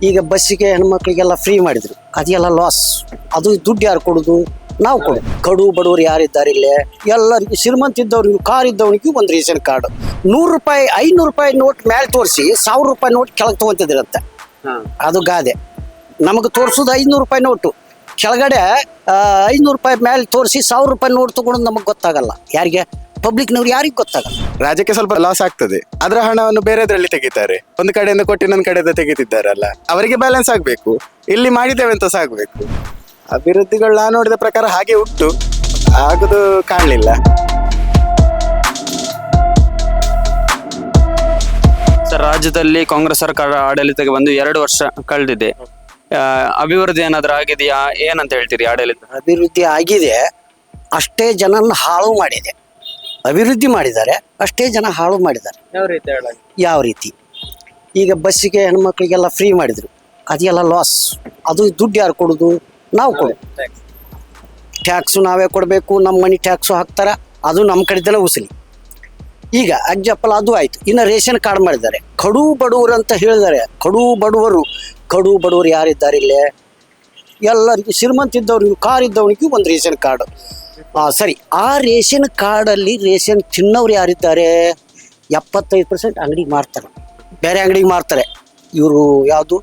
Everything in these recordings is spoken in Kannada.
ಈಗ ಬಸ್ಸಿಗೆ ಹೆಣ್ಮಕ್ಳಿಗೆಲ್ಲ ಫ್ರೀ ಮಾಡಿದ್ರು, ಅದೆಲ್ಲ ಲಾಸ್. ಅದು ದುಡ್ಡು ಯಾರು ಕೊಡೋದು? ನಾವು ಕೊಡು. ಕಡು ಬಡವರು ಯಾರಿದ್ದಾರೆ ಇಲ್ಲೇ ಎಲ್ಲರಿಗೂ, ಶ್ರೀಮಂತ ಇದ್ದವ್ರಿಗೂ, ಕಾರ್ ಇದ್ದವನಿಗೂ ಒಂದು ರೇಷನ್ ಕಾರ್ಡ್. 100 ರೂಪಾಯಿ 500 ರೂಪಾಯಿ ನೋಟ್ ಮೇಲೆ ತೋರಿಸಿ 1000 ರೂಪಾಯಿ ನೋಟ್ ಕೆಳಗೆ ತಗೊಂತಿದ್ರಂತೆ. ಅದು ಗಾದೆ. ನಮಗೆ ತೋರಿಸೋದು 500 ರೂಪಾಯಿ ನೋಟು, ಕೆಳಗಡೆ 500 ರೂಪಾಯಿ ಮೇಲೆ ತೋರಿಸಿ 1000 ರೂಪಾಯಿ ನೋಟ್ ತಗೊಂಡು ನಮಗೆ ಗೊತ್ತಾಗಲ್ಲ. ಯಾರಿಗೆ? ಪಬ್ಲಿಕ್ನವ್ರು ಯಾರಿಗೂ ಗೊತ್ತಾಗಲ್ಲ. ರಾಜ್ಯಕ್ಕೆ ಸ್ವಲ್ಪ ಲಾಸ್ ಆಗ್ತದೆ. ಅದರ ಹಣವನ್ನು ಬೇರೆದ್ರಲ್ಲಿ ತೆಗಿತಾರೆ. ಒಂದು ಕಡೆಯಿಂದ ಕೊಟ್ಟು ಇನ್ನೊಂದು ಕಡೆಯಿಂದ ತೆಗಿತಿದ್ದಾರಲ್ಲ, ಅವರಿಗೆ ಬ್ಯಾಲೆನ್ಸ್ ಆಗ್ಬೇಕು. ಇಲ್ಲಿ ಮಾಡಿದ್ದೇವೆ ಅಂತ ಸಾಗಬೇಕು. ಅಭಿವೃದ್ಧಿಗಳು ನಾನು ನೋಡಿದ ಪ್ರಕಾರ ಹಾಗೆ ಉಂಟು, ಆಗುದು ಕಾಣಲಿಲ್ಲ. ಸರ್, ರಾಜ್ಯದಲ್ಲಿ ಕಾಂಗ್ರೆಸ್ ಸರ್ಕಾರ ಆಡಳಿತಕ್ಕೆ ಬಂದು 2 ವರ್ಷ ಕಳೆದಿದೆ. ಅಭಿವೃದ್ಧಿ ಏನಾದ್ರೂ ಆಗಿದೆಯಾ? ಏನಂತ ಹೇಳ್ತೀರಿ ಆಡಳಿತ? ಅಭಿವೃದ್ಧಿ ಆಗಿದೆ, ಅಷ್ಟೇ ಜನನ ಹಾಳು ಮಾಡಿದೆ. ಅಭಿವೃದ್ಧಿ ಮಾಡಿದ್ದಾರೆ, ಅಷ್ಟೇ ಜನ ಹಾಳು ಮಾಡಿದ್ದಾರೆ. ಯಾವ ರೀತಿ? ಈಗ ಬಸ್ಸಿಗೆ ಹೆಣ್ಮಕ್ಳಿಗೆಲ್ಲ ಫ್ರೀ ಮಾಡಿದ್ರು, ಅದೆಲ್ಲ ಲಾಸ್. ಅದು ದುಡ್ಡು ಯಾರು ಕೊಡೋದು? ನಾವು ಕೊಡು. ಟ್ಯಾಕ್ಸು ನಾವೇ ಕೊಡಬೇಕು. ನಮ್ಮ ಮನೆ ಟ್ಯಾಕ್ಸು ಹಾಕ್ತಾರೆ, ಅದು ನಮ್ಮ ಕಡೆದೆಲ್ಲ ಉಸಲಿ. ಈಗ ಎಕ್ಸಾಂಪಲ್ ಅದು ಆಯಿತು. ಇನ್ನು ರೇಷನ್ ಕಾರ್ಡ್ ಮಾಡಿದ್ದಾರೆ. ಕಡು ಬಡವರು ಅಂತ ಹೇಳಿದ್ದಾರೆ. ಕಡು ಬಡವರು ಯಾರಿದ್ದಾರೆ ಇಲ್ಲೇ ಎಲ್ಲರಿಗೂ, ಶ್ರೀಮಂತ ಇದ್ದವ್ರಿಗೂ, ಕಾರ್ ಇದ್ದವನಿಗೂ ಒಂದು ರೇಷನ್ ಕಾರ್ಡ್. ಸರಿ, ಆ ರೇಷನ್ ಕಾರ್ಡಲ್ಲಿ ರೇಷನ್ ತಿನ್ನೋರು ಯಾರಿದ್ದಾರೆ? 75% ಅಂಗಡಿಗೆ ಮಾರ್ತಾರೆ, ಬೇರೆ ಅಂಗಡಿಗೆ ಮಾರ್ತಾರೆ. ಇವರು ಯಾವುದು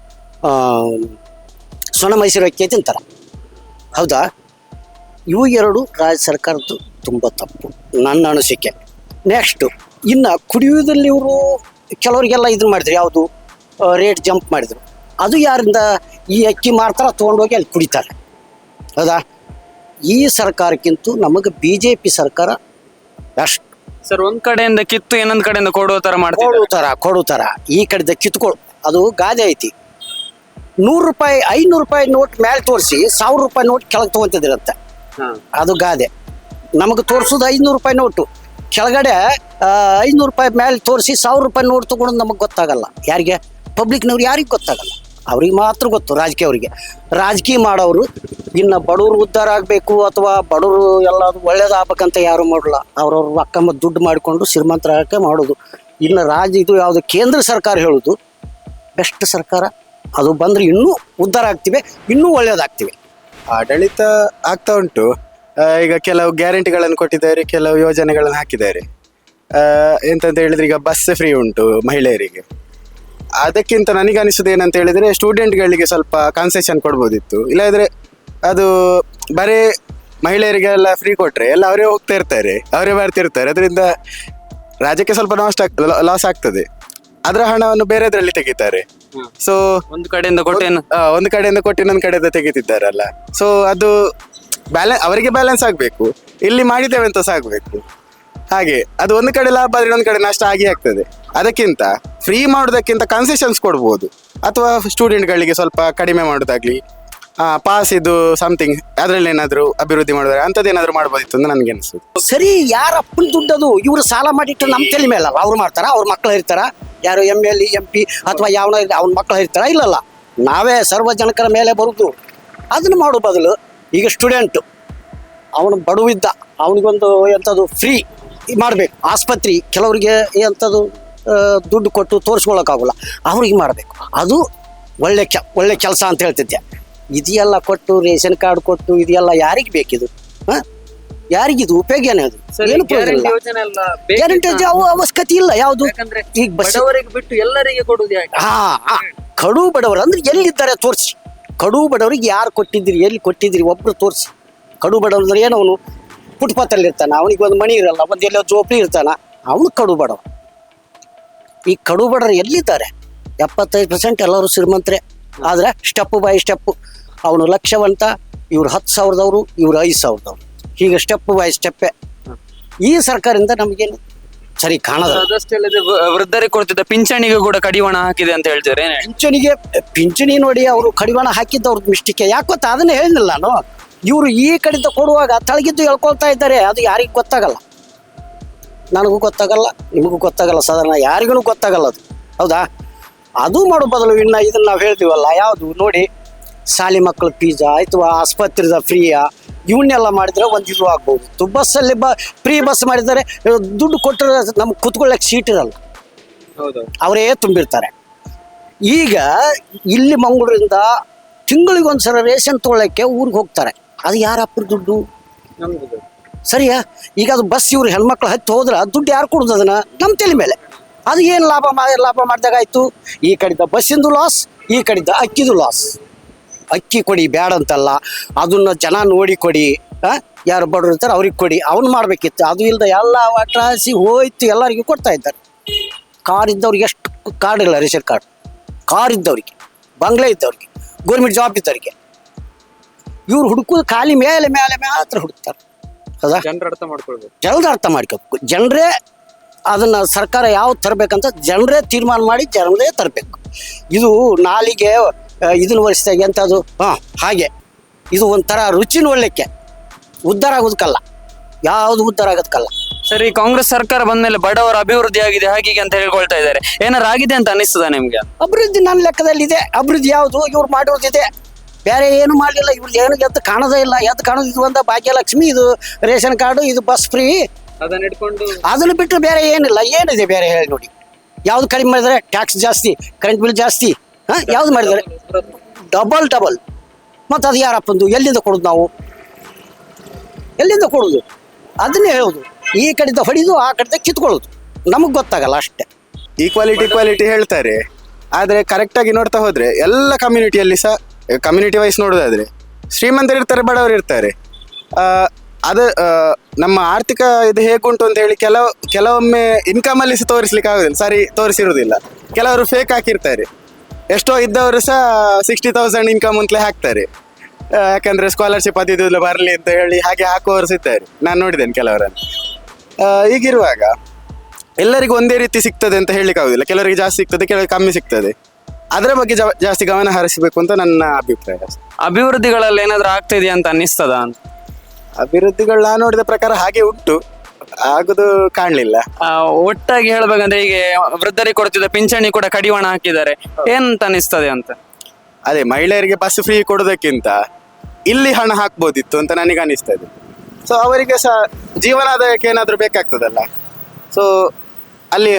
ಸೊನ ಮೈಸೂರು ಅಕ್ಕಿ ತಿಂತಾರೆ. ಹೌದಾ? ಇವು 2 ರಾಜ್ಯ ಸರ್ಕಾರದ್ದು ತುಂಬ ತಪ್ಪು, ನನ್ನ ಅನಿಸಿಕೆ. ನೆಕ್ಸ್ಟು, ಇನ್ನು ಕುಡಿಯೋದಲ್ಲಿ ಇವರು ಕೆಲವರಿಗೆಲ್ಲ ಇದನ್ನು ಮಾಡಿದ್ರು, ಯಾವುದು ರೇಟ್ ಜಂಪ್ ಮಾಡಿದರು. ಅದು ಯಾರಿಂದ? ಈ ಅಕ್ಕಿ ಮಾರ್ತಾರೆ, ತೊಗೊಂಡೋಗಿ ಅಲ್ಲಿ ಕುಡಿತಾರೆ. ಹೌದಾ? ಈ ಸರ್ಕಾರಕ್ಕಿಂತ ನಮಗೆ BJP ಸರ್ಕಾರ ಅಷ್ಟು. ಸರ್, ಒಂದ್ ಕಡೆಯಿಂದ ಕಿತ್ತು ಇನ್ನೊಂದ್ ಕಡೆಯಿಂದ ಕೊಡೋ ತರ ಕೊಡುತ್ತಾರ. ಈ ಕಡೆದ ಕಿತ್ಕೊಳ್ಳು, ಅದು ಗಾದೆ ಐತಿ. 100 ರೂಪಾಯಿ 500 ರೂಪಾಯಿ ನೋಟ್ ಮೇಲೆ ತೋರಿಸಿ 1000 ರೂಪಾಯಿ ನೋಟ್ ಕೆಳಗೆ ತಗೊಂತಿದ್ರಂತೆ. ಅದು ಗಾದೆ. ನಮಗೆ ತೋರಿಸೋದು 500 ರೂಪಾಯಿ ನೋಟು, ಕೆಳಗಡೆ 500 ರೂಪಾಯಿ ಮೇಲೆ ತೋರಿಸಿ 1000 ರೂಪಾಯಿ ನೋಟ್ ತಗೊಂಡು ನಮಗೆ ಗೊತ್ತಾಗಲ್ಲ. ಯಾರಿಗೆ? ಪಬ್ಲಿಕ್ನವ್ರು ಯಾರಿಗೂ ಗೊತ್ತಾಗಲ್ಲ. ಅವ್ರಿಗೆ ಮಾತ್ರ ಗೊತ್ತು, ರಾಜಕೀಯ ಮಾಡೋರು. ಇನ್ನು ಬಡವರು ಉದ್ಧಾರ ಆಗಬೇಕು ಅಥವಾ ಬಡವರು ಎಲ್ಲ ಒಳ್ಳೇದಾಗಬೇಕಂತ ಯಾರು ಮಾಡಲ್ಲ. ಅವ್ರವ್ರ ರೊಕ್ಕ ಮತ್ತು ದುಡ್ಡು ಮಾಡಿಕೊಂಡು ಶ್ರೀಮಂತರಾಗಕ್ಕೆ ಮಾಡೋದು. ಇನ್ನು ಇದು ಯಾವುದು ಕೇಂದ್ರ ಸರ್ಕಾರ ಹೇಳೋದು ಬೆಸ್ಟ್ ಸರ್ಕಾರ. ಅದು ಬಂದರೆ ಇನ್ನೂ ಉದ್ಧಾರ ಆಗ್ತಿವೆ, ಇನ್ನೂ ಒಳ್ಳೇದಾಗ್ತಿವೆ. ಆಡಳಿತ ಆಗ್ತಾ ಉಂಟು. ಈಗ ಕೆಲವು ಗ್ಯಾರಂಟಿಗಳನ್ನು ಕೊಟ್ಟಿದ್ದಾರೆ, ಕೆಲವು ಯೋಜನೆಗಳನ್ನು ಹಾಕಿದ್ದಾರೆ. ಎಂತಂತ ಹೇಳಿದ್ರೆ, ಈಗ ಬಸ್ ಫ್ರೀ ಉಂಟು ಮಹಿಳೆಯರಿಗೆ. ಅದಕ್ಕಿಂತ ನನಗೆ ಅನಿಸೋದು ಏನಂತ ಹೇಳಿದ್ರೆ, ಸ್ಟೂಡೆಂಟ್ಗಳಿಗೆ ಸ್ವಲ್ಪ ಕನ್ಸೆಷನ್ ಕೊಡ್ಬೋದಿತ್ತು. ಇಲ್ಲಾಂದ್ರೆ ಅದು ಬರೀ ಮಹಿಳೆಯರಿಗೆಲ್ಲ ಫ್ರೀ ಕೊಟ್ರೆ ಎಲ್ಲ ಅವರೇ ಹೋಗ್ತಾ ಇರ್ತಾರೆ, ಅವರೇ ಬರ್ತಿರ್ತಾರೆ. ಅದರಿಂದ ರಾಜ್ಯಕ್ಕೆ ಸ್ವಲ್ಪ ಲಾಸ್ ಆಗ್ತದೆ. ಅದರ ಹಣವನ್ನು ಬೇರೆದ್ರಲ್ಲಿ ತೆಗಿತಾರೆ. ಸೊ ಒಂದು ಕಡೆಯಿಂದ ಕೊಟ್ಟು ಇನ್ನೊಂದು ಕಡೆಯಿಂದ ತೆಗಿತಿದ್ದಾರಲ್ಲ. ಸೊ ಅದು ಅವರಿಗೆ ಬ್ಯಾಲೆನ್ಸ್ ಆಗ್ಬೇಕು. ಇಲ್ಲಿ ಮಾಡಿದ್ದೇವೆ ಅಂತ ಸಾಗಬೇಕು. ಹಾಗೆ ಅದು ಒಂದು ಕಡೆ ಲಾಭ ಆದ್ರೆ ಇನ್ನೊಂದು ಕಡೆ ನಷ್ಟ ಆಗಿ ಆಗ್ತದೆ. ಅದಕ್ಕಿಂತ ಫ್ರೀ ಮಾಡೋದಕ್ಕಿಂತ ಕನ್ಸೆಷನ್ಸ್ ಕೊಡ್ಬೋದು, ಅಥವಾ ಸ್ಟೂಡೆಂಟ್ಗಳಿಗೆ ಸ್ವಲ್ಪ ಕಡಿಮೆ ಮಾಡೋದಾಗ್ಲಿ, ಪಾಸ್ ಇದು ಸಮಥಿಂಗ್ ಅದರಲ್ಲಿ ಏನಾದ್ರು ಅಭಿವೃದ್ಧಿ ಮಾಡಿದ್ರೆ ಅಂಥದ್ದೇನಾದ್ರು ಮಾಡ್ಬೋದಿತ್ತು ಅಂತ ನನಗೆ ಅನಿಸುದು. ಸರಿ, ಯಾರ ಅಪ್ಪನ ದುಡ್ಡದು? ಇವರು ಸಾಲ ಮಾಡಿಟ್ಟು ನಮ್ಮ ತಲೆ ಮೇಲಲ್ಲ. ಅವ್ರು ಮಾಡ್ತಾರ, ಅವ್ರ ಮಕ್ಕಳು ಇರ್ತಾರ, ಯಾರು MLA MP ಅಥವಾ ಯಾವನ ಅವ್ನ ಮಕ್ಕಳು ಇರ್ತಾರ? ಇಲ್ಲಲ್ಲ, ನಾವೇ ಸಾರ್ವಜನಿಕರ ಮೇಲೆ ಬರುದು. ಅದನ್ನು ಮಾಡೋ ಬದಲು ಈಗ ಸ್ಟೂಡೆಂಟು ಅವನು ಬಡವಿದ್ದ, ಅವನಿಗೊಂದು ಎಂಥದ್ದು ಫ್ರೀ ಮಾಡಬೇಕು. ಆಸ್ಪತ್ರೆ ಕೆಲವರಿಗೆ ಎಂಥದ್ದು ದುಡ್ಡು ಕೊಟ್ಟು ತೋರಿಸ್ಕೊಳ್ಳೋಕ್ಕಾಗಲ್ಲ, ಅವ್ರಿಗೆ ಮಾಡಬೇಕು. ಅದು ಒಳ್ಳೆ ಕೆಲಸ ಅಂತ ಹೇಳ್ತಿದ್ದೆ. ಇದೆಲ್ಲ ಕೊಟ್ಟು ರೇಷನ್ ಕಾರ್ಡ್ ಕೊಟ್ಟು ಇದೆಲ್ಲ ಯಾರಿಗೆ ಬೇಕಿದು? ಯಾರಿಗಿದು ಉಪಯೋಗ ಏನಾದ್ರು? ಏನು ಗ್ಯಾರಂಟಿ ಅವಶ್ಯಕತೆ ಇಲ್ಲ. ಯಾವುದು? ಈಗ ಬಿಟ್ಟು ಎಲ್ಲರಿಗೆ ಕೊಡುದು. ಕಡು ಬಡವರು ಅಂದ್ರೆ ಎಲ್ಲಿದ್ದಾರೆ ತೋರಿಸಿ. ಕಡು ಬಡವರಿಗೆ ಯಾರು ಕೊಟ್ಟಿದ್ದೀರಿ, ಎಲ್ಲಿ ಕೊಟ್ಟಿದ್ದೀರಿ ಒಬ್ರು ತೋರಿಸಿ. ಕಡು ಬಡವರು ಅಂದ್ರೆ ಏನು? ಅವನು ಫುಟ್ಪಾತಲ್ಲಿ ಇರ್ತಾನೆ, ಅವನಿಗೆ ಒಂದು ಮಣಿ ಇರಲ್ಲ, ಒಂದು ಎಲ್ಲೋ ಜೋಪಡಿ ಇರ್ತಾನ, ಅವನು ಕಡು ಬಡವ. ಈ ಕಡು ಬಡವರು ಎಲ್ಲಿದ್ದಾರೆ? 75% ಎಲ್ಲರೂ ಶ್ರೀಮಂತರೇ. ಆದರೆ ಸ್ಟೆಪ್ ಬೈ ಸ್ಟೆಪ್ ಅವನು ಲಕ್ಷವಂತ, ಇವ್ರು 10,000ದವರು, ಇವ್ರು 5,000ದವರು, ಹೀಗೆ ಸ್ಟೆಪ್ ಬೈ ಸ್ಟೆಪ್ಪೇ. ಈ ಸರ್ಕಾರದಿಂದ ನಮಗೇನು ಸರಿ ಕಾಣದ. ವೃದ್ಧರಿಗೆ ಕೊಡ್ತಿದ್ದ ಪಿಂಚಣಿಗೆ ಕೂಡ ಕಡಿವಾಣ ಹಾಕಿದೆ ಅಂತ ಹೇಳ್ತಾರೆ. ಪಿಂಚಣಿ ನೋಡಿ ಅವರು ಕಡಿವಾಣ ಹಾಕಿದ್ದವ್ರದ್ದು ಮಿಸ್ಟೇಕ್. ಯಾಕೆ ಗೊತ್ತಾ? ಅದನ್ನೇ ಹೇಳಿಲ್ಲ ನಾನು. ಇವರು ಈ ಕಡೆಯಿಂದ ಕೊಡುವಾಗ ತಳಗಿದ್ದು ಹೇಳ್ಕೊಳ್ತಾ ಇದ್ದಾರೆ. ಅದು ಯಾರಿಗೂ ಗೊತ್ತಾಗಲ್ಲ, ನನಗೂ ಗೊತ್ತಾಗಲ್ಲ, ನಿಮಗೂ ಗೊತ್ತಾಗಲ್ಲ, ಸಾಧಾರಣ ಯಾರಿಗೂ ಗೊತ್ತಾಗಲ್ಲ ಅದು. ಹೌದಾ? ಅದು ಮಾಡೋ ಬದಲು ಇನ್ನು ಇದನ್ನು ನಾವು ಹೇಳ್ತೀವಲ್ಲ, ಯಾವುದು ನೋಡಿ, ಶಾಲೆ ಮಕ್ಕಳು ಫೀಸಾ ಅಥವಾ ಆಸ್ಪತ್ರೆದ ಫ್ರೀಯಾ, ಇವನ್ನೆಲ್ಲ ಮಾಡಿದರೆ ಒಂದು ಇದು ಆಗ್ಬೋದು. ಬಸ್ಸಲ್ಲಿ ಫ್ರೀ ಬಸ್ ಮಾಡಿದರೆ ದುಡ್ಡು ಕೊಟ್ಟರೆ ನಮ್ಗೆ ಕೂತ್ಕೊಳ್ಳೋಕೆ ಸೀಟ್ ಇರಲ್ಲ, ಅವರೇ ತುಂಬಿರ್ತಾರೆ. ಈಗ ಇಲ್ಲಿ ಮಂಗಳೂರಿಂದ ತಿಂಗಳಿಗೊಂದ್ಸಲ ರೇಷನ್ ತೊಗೊಳಕ್ಕೆ ಊರಿಗೆ ಹೋಗ್ತಾರೆ. ಅದು ಯಾರಪ್ಪರ ದುಡ್ಡು? ಸರಿಯಾ? ಈಗ ಅದು ಬಸ್ ಇವ್ರು ಹೆಣ್ಮಕ್ಳು ಹತ್ತಿ ಹೋದ್ರೆ ದುಡ್ಡು ಯಾರು ಕೊಡೋದು? ಅದನ್ನ ನಮ್ಮ ತಲೆ ಮೇಲೆ. ಅದು ಏನು ಲಾಭ ಮಾಡಿದಾಗ ಆಯ್ತು? ಈ ಕಡೆದ ಬಸ್ಸಿಂದು ಲಾಸ್, ಈ ಕಡೆದ ಅಕ್ಕಿದು ಲಾಸ್. ಅಕ್ಕಿ ಕೊಡಿ ಬ್ಯಾಡ ಅಂತಲ್ಲ, ಅದನ್ನ ಜನ ನೋಡಿ ಕೊಡಿ. ಯಾರು ಬಡವ್ರು ಇರ್ತಾರೆ ಅವ್ರಿಗೆ ಕೊಡಿ, ಅವ್ನು ಮಾಡಬೇಕಿತ್ತು. ಅದು ಇಲ್ಲದೆ ಎಲ್ಲ ಒಟ್ರಾಸಿ ಹೋಯ್ತು, ಎಲ್ಲರಿಗೂ ಕೊಡ್ತಾ ಇದ್ದಾರೆ. ಕಾರ್ ಇದ್ದವ್ರಿಗೆ ಎಷ್ಟು ಕಾರ್ಡ್ ಇಲ್ಲ, ರೇಷನ್ ಕಾರ್ಡ್. ಕಾರ್ ಇದ್ದವ್ರಿಗೆ, ಬಂಗ್ಲೆ ಇದ್ದವ್ರಿಗೆ, ಗೌರ್ಮೆಂಟ್ ಜಾಬ್ ಇದ್ದವ್ರಿಗೆ. ಇವ್ರು ಹುಡುಕೋದು ಖಾಲಿ ಮೇಲೆ ಮಾತ್ರ ಹುಡುಕ್ತಾರೆ. ಹೌದಾ? ಜನರು ಅರ್ಥ ಮಾಡ್ಕೊಳ್ಬೇಕು. ಜನರು ಅರ್ಥ ಮಾಡ್ಕೋಬೇಕು. ಜನರೇ ಅದನ್ನ ಸರ್ಕಾರ ಯಾವ್ದು ತರಬೇಕಂತ ಜನರೇ ತೀರ್ಮಾನ ಮಾಡಿ ಜನರೇ ತರಬೇಕು. ಇದು ನಾಲಿಗೆ ಇದನ್ನ ಒರೆಸಿದಾಗ ಎಂಥದ್ದು ಹಾಗೆ ಇದು ಒಂಥರ ರುಚಿ ನೋಡ್ಲಿಕ್ಕೆ ಉದ್ಧಾರ ಆಗೋದಕ್ಕಲ್ಲ, ಯಾವುದು ಉದ್ಧಾರ ಆಗೋದಕ್ಕಲ್ಲ. ಸರಿ, ಕಾಂಗ್ರೆಸ್ ಸರ್ಕಾರ ಬಂದ್ಮೇಲೆ ಬಡವರ ಅಭಿವೃದ್ಧಿ ಆಗಿದೆ ಹಾಗೀಗೆ ಅಂತ ಹೇಳ್ಕೊಳ್ತಾ ಇದ್ದಾರೆ. ಏನಾರು ಆಗಿದೆ ಅಂತ ಅನಿಸ್ತದ ನಿಮ್ಗೆ? ಅಭಿವೃದ್ಧಿ ನನ್ನ ಲೆಕ್ಕದಲ್ಲಿ ಇದೆ. ಅಭಿವೃದ್ಧಿ ಯಾವುದು? ಇವ್ರು ಮಾಡಿರೋದಿದೆ, ಬೇರೆ ಏನು ಮಾಡಲಿಲ್ಲ. ಇವ್ರದ್ದು ಏನು ಎದ್ದು ಕಾಣೋದೇ ಇಲ್ಲ. ಎದ್ದು ಕಾಣೋದು ಇದು ಒಂದು ಭಾಗ್ಯಲಕ್ಷ್ಮಿ, ಇದು ರೇಷನ್ ಕಾರ್ಡು, ಇದು ಬಸ್ ಫ್ರೀ. ಅದನ್ನ ಇಟ್ಕೊಂಡು ಅದನ್ನು ಬಿಟ್ಟು ಬೇರೆ ಏನಿಲ್ಲ. ಏನಿದೆ ಬೇರೆ ಹೇಳಿ ನೋಡಿ? ಯಾವ್ದು ಕಡಿಮೆ ಮಾಡಿದರೆ? ಟ್ಯಾಕ್ಸ್ ಜಾಸ್ತಿ, ಕರೆಂಟ್ ಬಿಲ್ ಜಾಸ್ತಿ. ಯಾವ್ದು ಮಾಡಿದ್ದಾರೆ? ಡಬಲ್. ಮತ್ತು ಅದು ಯಾರಪ್ಪಂದು? ಎಲ್ಲಿಂದ ಕೊಡೋದು ನಾವು? ಎಲ್ಲಿಂದ ಕೊಡೋದು? ಅದನ್ನೇ ಹೇಳೋದು. ಈ ಕಡೆದ ಹೊಡಿದು ಆ ಕಡೆದ ಕಿತ್ಕೊಳ್ಳೋದು ನಮಗೆ ಗೊತ್ತಾಗಲ್ಲ ಅಷ್ಟೇ. ಈಕ್ವಾಲಿಟಿ ಹೇಳ್ತಾರೆ, ಆದರೆ ಕರೆಕ್ಟಾಗಿ ನೋಡ್ತಾ ಹೋದರೆ ಎಲ್ಲ ಕಮ್ಯುನಿಟಿಯಲ್ಲಿ ಸಹ ಕಮ್ಯುನಿಟಿ ವೈಸ್ ನೋಡೋದಾದ್ರೆ ಶ್ರೀಮಂತರು ಇರ್ತಾರೆ, ಬಡವರು ಇರ್ತಾರೆ. ಅದು ನಮ್ಮ ಆರ್ಥಿಕ ಇದು ಹೇಗುಂಟು ಅಂತ ಹೇಳಿ ಕೆಲವೊಮ್ಮೆ ಇನ್ಕಮಲ್ಲಿ ಸಹ ತೋರಿಸ್ಲಿಕ್ಕೆ ಆಗೋದಿಲ್ಲ. ಸರಿ ತೋರಿಸಿರೋದಿಲ್ಲ. ಕೆಲವರು ಫೇಕ್ ಹಾಕಿರ್ತಾರೆ. ಎಷ್ಟೋ ಇದ್ದವರು ಸಹ 60,000 ಇನ್ಕಮ್ ಅಂತಲೇ ಹಾಕ್ತಾರೆ. ಯಾಕಂದರೆ ಸ್ಕಾಲರ್ಶಿಪ್ ಅದು ಇದು ಬರಲಿ ಅಂತ ಹೇಳಿ ಹಾಗೆ ಹಾಕುವವರು ಸಿಗ್ತಾರೆ. ನಾನು ನೋಡಿದ್ದೇನೆ ಕೆಲವರನ್ನು. ಹೀಗಿರುವಾಗ ಎಲ್ಲರಿಗೂ ಒಂದೇ ರೀತಿ ಸಿಗ್ತದೆ ಅಂತ ಹೇಳಲಿಕ್ಕೆ ಆಗೋದಿಲ್ಲ. ಕೆಲವರಿಗೆ ಜಾಸ್ತಿ ಸಿಗ್ತದೆ, ಕೆಲವರಿಗೆ ಕಮ್ಮಿ ಸಿಗ್ತದೆ. ಅದರ ಬಗ್ಗೆ ಜಾಸ್ತಿ ಗಮನ ಹರಿಸಬೇಕು ಅಂತ ನನ್ನ ಅಭಿಪ್ರಾಯ. ಅಭಿವೃದ್ಧಿಗಳಲ್ಲಿ ಏನಾದ್ರು ಆಗ್ತಿದೆಯಾ ಅಂತ ಅನ್ನಿಸ್ತದ ಅಂತ? ಅಭಿವೃದ್ಧಿಗಳು ನಾನು ನೋಡಿದ ಪ್ರಕಾರ ಹಾಗೆ ಉಂಟು, ಆಗುದು ಕಾಣಲಿಲ್ಲ. ಒಟ್ಟಾಗಿ ಹೇಳ್ಬೇಕಂದ್ರೆ ಈಗ ವೃದ್ಧರಿಗೆ ಕೊಡ್ತಿದ್ದ ಪಿಂಚಣಿ ಕೂಡ ಕಡಿವಾಣ ಹಾಕಿದ್ದಾರೆ. ಏನಂತ ಅನಿಸ್ತದೆ ಅಂತ? ಅದೇ ಮಹಿಳೆಯರಿಗೆ ಬಸ್ ಫ್ರೀ ಕೊಡೋದಕ್ಕಿಂತ ಇಲ್ಲಿ ಹಣ ಹಾಕ್ಬೋದಿತ್ತು ಅಂತ ನನಗೆ ಅನಿಸ್ತದೆ. ಸೊ ಅವರಿಗೆ ಸಹ ಜೀವನಾದಾಯಕ್ಕೆ ಏನಾದರೂ ಬೇಕಾಗ್ತದಲ್ಲ, ಸೊ ಅಲ್ಲಿ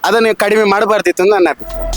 ಅದನ್ನು ಕಡಿಮೆ ಮಾಡಬಾರ್ದಿತ್ತು ಅಂತ ನನ್ನ ಅಭಿಪ್ರಾಯ.